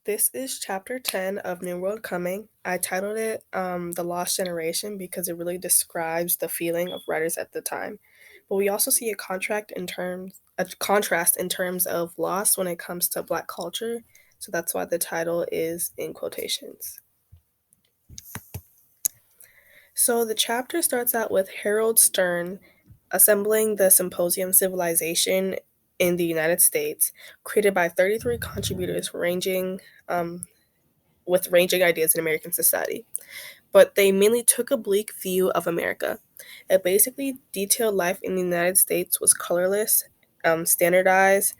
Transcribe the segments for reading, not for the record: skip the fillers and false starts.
This is chapter 10 of New World Coming. I titled it The Lost Generation because it really describes the feeling of writers at the time. But we also see a contrast in terms of loss when it comes to Black culture. So that's why the title is in quotations. So the chapter starts out with Harold Stern assembling the Symposium Civilization in the United States, created by 33 contributors um, ranging ideas in American society. But they mainly took a bleak view of America. It basically detailed life in the United States was colorless, standardized,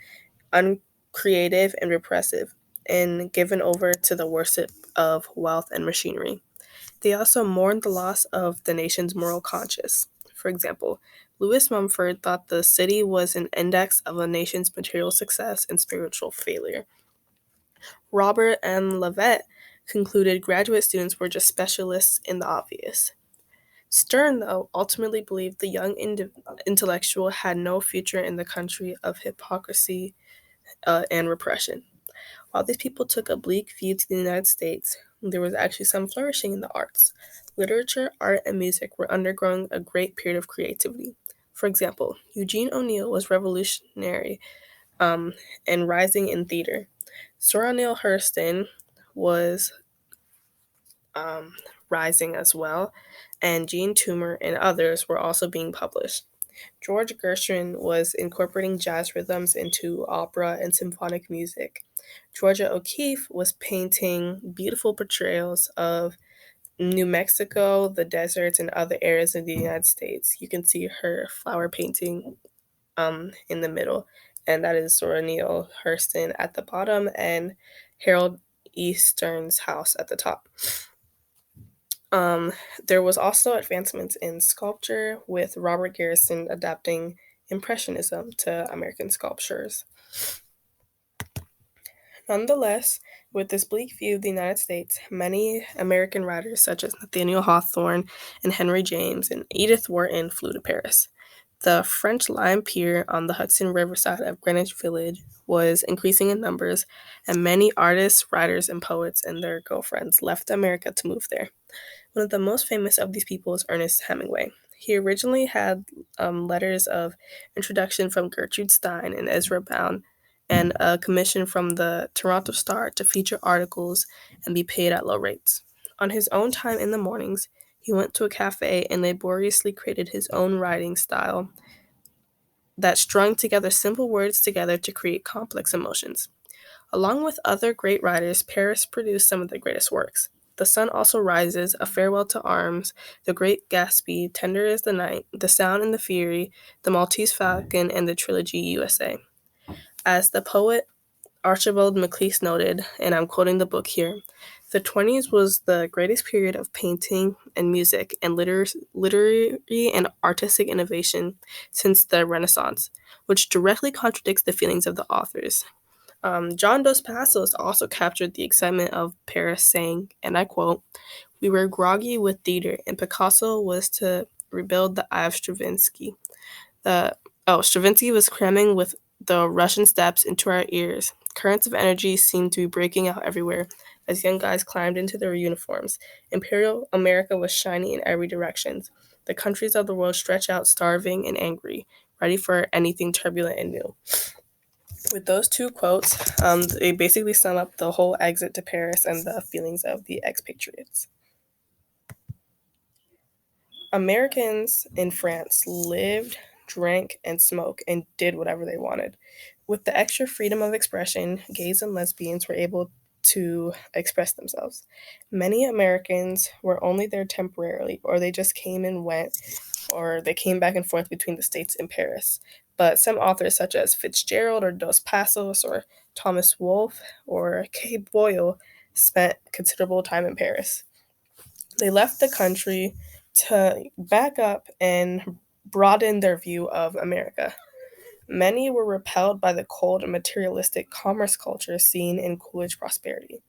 uncreative, and repressive, and given over to the worship of wealth and machinery. They also mourned the loss of the nation's moral conscience. For example, Lewis Mumford thought the city was an index of a nation's material success and spiritual failure. Robert M. Levitt concluded graduate students were just specialists in the obvious. Stern, though, ultimately believed the young intellectual had no future in the country of hypocrisy and repression. While these people took a bleak view to the United States, there was actually some flourishing in the arts. Literature, art, and music were undergoing a great period of creativity. For example, Eugene O'Neill was revolutionary um, and rising in theater. Zora Neale Hurston was um, rising as well, and Jean Toomer and others were also being published. George Gershwin was incorporating jazz rhythms into opera and symphonic music. Georgia O'Keeffe was painting beautiful portrayals of New Mexico, the deserts, and other areas of the United States. You can see her flower painting in the middle, and that is Zora Neale Hurston at the bottom and Harold E. Stern's house at the top. Um, there was also advancements in sculpture, with Robert Garrison adapting Impressionism to American sculptures. Nonetheless, with this bleak view of the United States, many American writers such as Nathaniel Hawthorne and Henry James and Edith Wharton flew to Paris. The French Lime Pier on the Hudson River side of Greenwich Village was increasing in numbers, and many artists, writers, and poets and their girlfriends left America to move there. One of the most famous of these people is Ernest Hemingway. He originally had letters of introduction from Gertrude Stein and Ezra Pound, and a commission from the Toronto Star to feature articles and be paid at low rates. On his own time in the mornings, he went to a cafe and laboriously created his own writing style that strung together simple words together to create complex emotions. Along with other great writers, Paris produced some of the greatest works. The Sun Also Rises, A Farewell to Arms, The Great Gatsby, Tender is the Night, The Sound and the Fury, The Maltese Falcon, and the trilogy USA. As the poet Archibald MacLeish noted, and I'm quoting the book here, the 20s was the greatest period of painting and music and literary and artistic innovation since the Renaissance, which directly contradicts the feelings of the authors. John Dos Passos also captured the excitement of Paris, saying, and I quote, "We were groggy with theater, and Picasso was to rebuild the eye of Stravinsky. Stravinsky was cramming with the Russian steppes into our ears. Currents of energy seemed to be breaking out everywhere as young guys climbed into their uniforms. Imperial America was shining in every direction. The countries of the world stretched out starving and angry, ready for anything turbulent and new." With those two quotes, they basically sum up the whole exit to Paris and the feelings of the expatriates. Americans in France lived, drank, and smoked and did whatever they wanted. With the extra freedom of expression, gays and lesbians were able to express themselves. Many Americans were only there temporarily, or they just came and went, or they came back and forth between the States and Paris. But some authors, such as Fitzgerald or Dos Passos or Thomas Wolfe or Kay Boyle, spent considerable time in Paris. They left the country to back up and broaden their view of America. Many were repelled by the cold and materialistic commerce culture seen in Coolidge prosperity.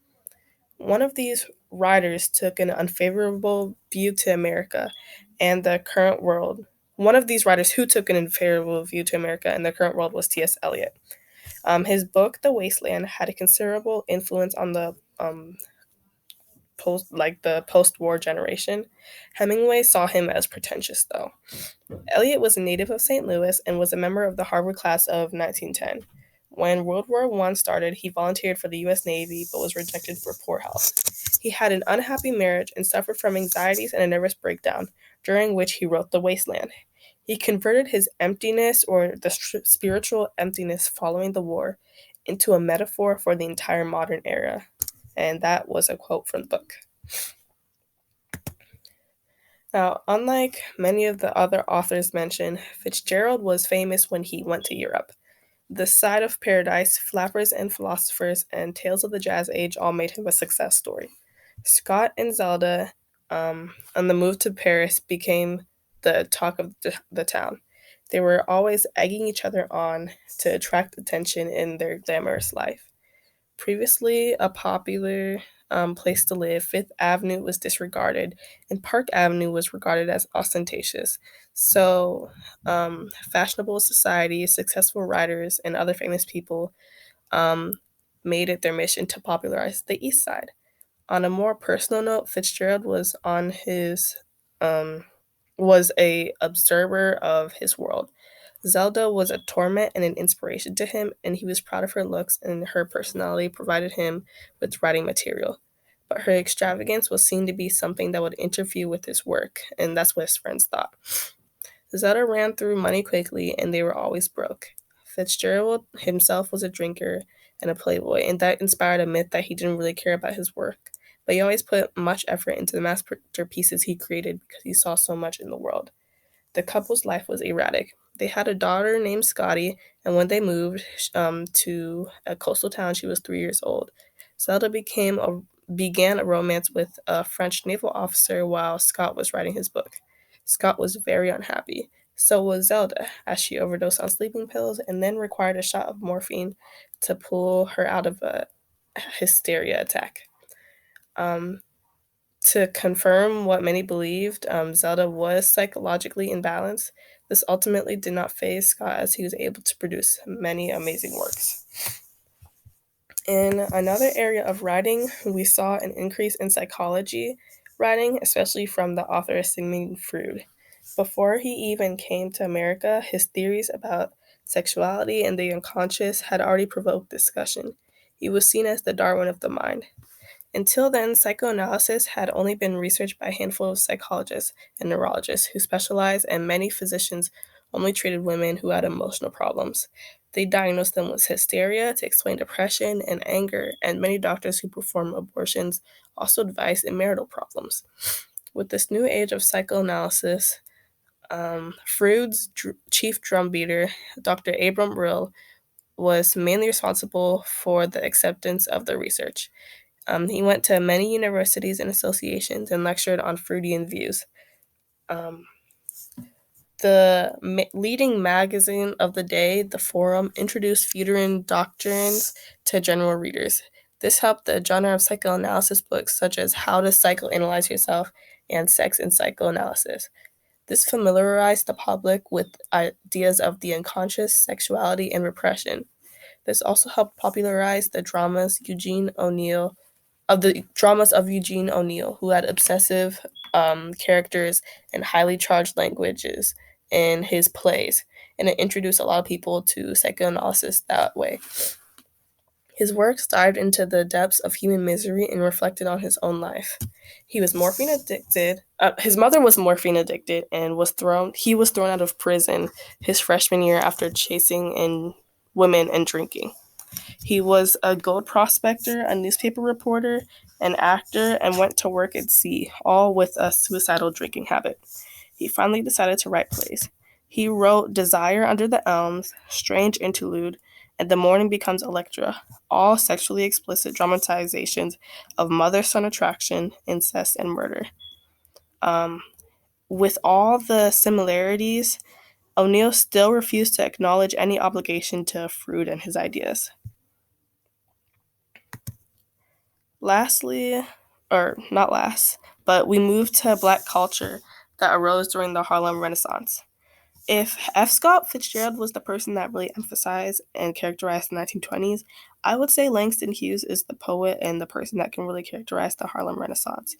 One of these writers took an unfavorable view to America and the current world. One of these writers who took an unfavorable view to America and the current world was T.S. Eliot. His book, The Wasteland, had a considerable influence on the post-war generation. Hemingway saw him as pretentious, though. Eliot was a native of St. Louis and was a member of the Harvard class of 1910. When World War I started, he volunteered for the U.S. Navy but was rejected for poor health. He had an unhappy marriage and suffered from anxieties and a nervous breakdown, during which he wrote The Wasteland. He converted his emptiness, or the spiritual emptiness following the war, into a metaphor for the entire modern era. And that was a quote from the book. Now, unlike many of the other authors mentioned, Fitzgerald was famous when he went to Europe. The Side of Paradise, Flappers and Philosophers, and Tales of the Jazz Age all made him a success story. Scott and Zelda, on the move to Paris, became the talk of the town. They were always egging each other on to attract attention in their glamorous life. Previously a popular place to live, Fifth Avenue was disregarded, and Park Avenue was regarded as ostentatious. So, fashionable society, successful writers, and other famous people um, made it their mission to popularize the East Side. On a more personal note, Fitzgerald um, was a observer of his world. Zelda was a torment and an inspiration to him, and he was proud of her looks, and her personality provided him with writing material. But her extravagance was seen to be something that would interfere with his work, and that's what his friends thought. Zelda ran through money quickly, and they were always broke. Fitzgerald himself was a drinker and a playboy, and that inspired a myth that he didn't really care about his work. But he always put much effort into the masterpieces he created because he saw so much in the world. The couple's life was erratic. They had a daughter named Scotty, and when they moved to a coastal town, she was 3 years old. Zelda began a romance with a French naval officer while Scott was writing his book. Scott was very unhappy. So was Zelda, as she overdosed on sleeping pills and then required a shot of morphine to pull her out of a hysteria attack. Um, to confirm what many believed, Zelda was psychologically imbalanced. This ultimately did not faze Scott as he was able to produce many amazing works. In another area of writing, we saw an increase in psychology writing, especially from the author Sigmund Freud. Before he even came to America, his theories about sexuality and the unconscious had already provoked discussion. He was seen as the Darwin of the mind. Until then, psychoanalysis had only been researched by a handful of psychologists and neurologists who specialized, and many physicians only treated women who had emotional problems. They diagnosed them with hysteria to explain depression and anger, and many doctors who perform abortions also advised in marital problems. With this new age of psychoanalysis, Freud's chief drumbeater, Dr. Abram Rill, was mainly responsible for the acceptance of the research. He went to many universities and associations and lectured on Freudian views. Um, the leading magazine of the day, The Forum, introduced Freudian doctrines to general readers. This helped the genre of psychoanalysis books such as How to Psychoanalyze Yourself and Sex and Psychoanalysis. This familiarized the public with ideas of the unconscious, sexuality, and repression. This also helped popularize the dramas of Eugene O'Neill, who had obsessive characters and highly charged languages in his plays, and it introduced a lot of people to psychoanalysis that way. His works dived into the depths of human misery and reflected on his own life. He was morphine addicted. His mother was morphine addicted and he was thrown out of prison his freshman year after chasing in women and drinking. He was a gold prospector, a newspaper reporter, an actor, and went to work at sea, all with a suicidal drinking habit. He finally decided to write plays. He wrote Desire Under the Elms, Strange Interlude, and The Morning Becomes Electra, all sexually explicit dramatizations of mother-son attraction, incest, and murder. Um, with all the similarities, O'Neill still refused to acknowledge any obligation to Freud and his ideas. Lastly, or not last, but we move to Black culture that arose during the Harlem Renaissance. If F. Scott Fitzgerald was the person that really emphasized and characterized the 1920s, I would say Langston Hughes is the poet and the person that can really characterize the Harlem Renaissance.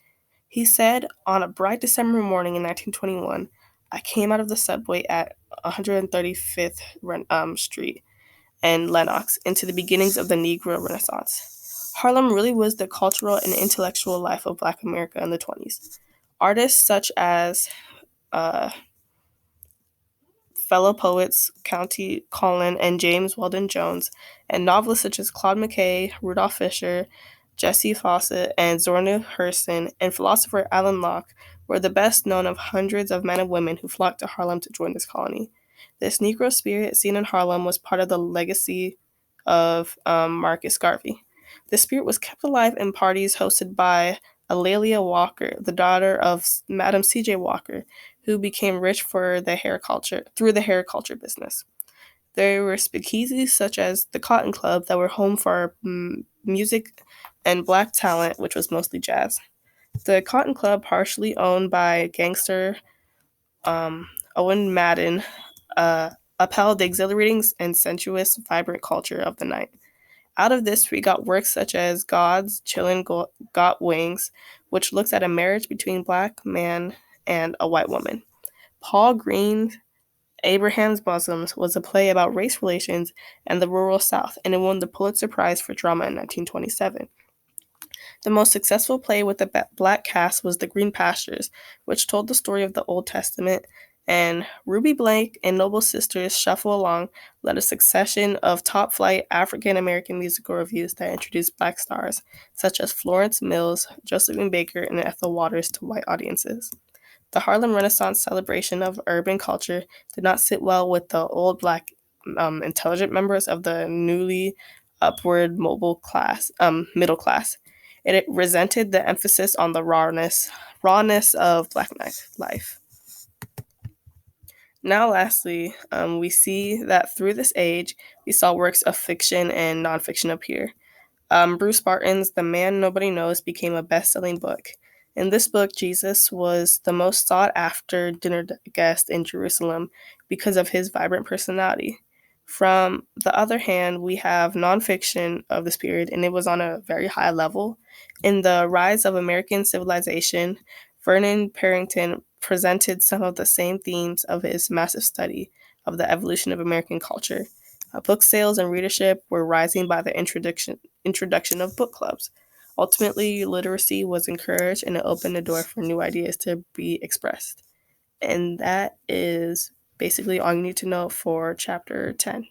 He said, "On a bright December morning in 1921, I came out of the subway at 135th Street and Lenox into the beginnings of the Negro Renaissance. Harlem really was the cultural and intellectual life of Black America in the 20s. Artists such as uh, fellow poets County Collin and James Weldon Jones, and novelists such as Claude McKay, Rudolph Fisher, Jessie Fawcett, and Zora Hurston, and philosopher Alan Locke were the best known of hundreds of men and women who flocked to Harlem to join this colony. This Negro spirit seen in Harlem was part of the legacy of Marcus Garvey. The spirit was kept alive in parties hosted by Alelia Walker, the daughter of Madam C.J. Walker, who became rich for the hair culture through the hair culture business. There were speakeasies such as the Cotton Club that were home for music and black talent, which was mostly jazz. The Cotton Club, partially owned by gangster Owen Madden, upheld the exhilarating and sensuous, vibrant culture of the night. Out of this, we got works such as God's Chillin' Got Wings, which looks at a marriage between a black man and a white woman. Paul Green's Abraham's Bosoms was a play about race relations and the rural South, and it won the Pulitzer Prize for Drama in 1927. The most successful play with a black cast was The Green Pastures, which told the story of the Old Testament, and Ruby Blank and Noble Sisters Shuffle Along led a succession of top-flight African American musical reviews that introduced black stars, such as Florence Mills, Josephine Baker, and Ethel Waters to white audiences. The Harlem Renaissance celebration of urban culture did not sit well with the old black intelligent members of the newly upward middle class. It resented the emphasis on the rawness of black life. Now, lastly, we see that through this age, we saw works of fiction and nonfiction appear. Bruce Barton's The Man Nobody Knows became a best-selling book. In this book, Jesus was the most sought-after dinner guest in Jerusalem because of his vibrant personality. From the other hand, we have nonfiction of this period, and it was on a very high level. In The Rise of American Civilization, Vernon Parrington presented some of the same themes of his massive study of the evolution of American culture. Book sales and readership were rising by the introduction of book clubs. Ultimately, literacy was encouraged and it opened the door for new ideas to be expressed. And that is basically all you need to know for chapter 10.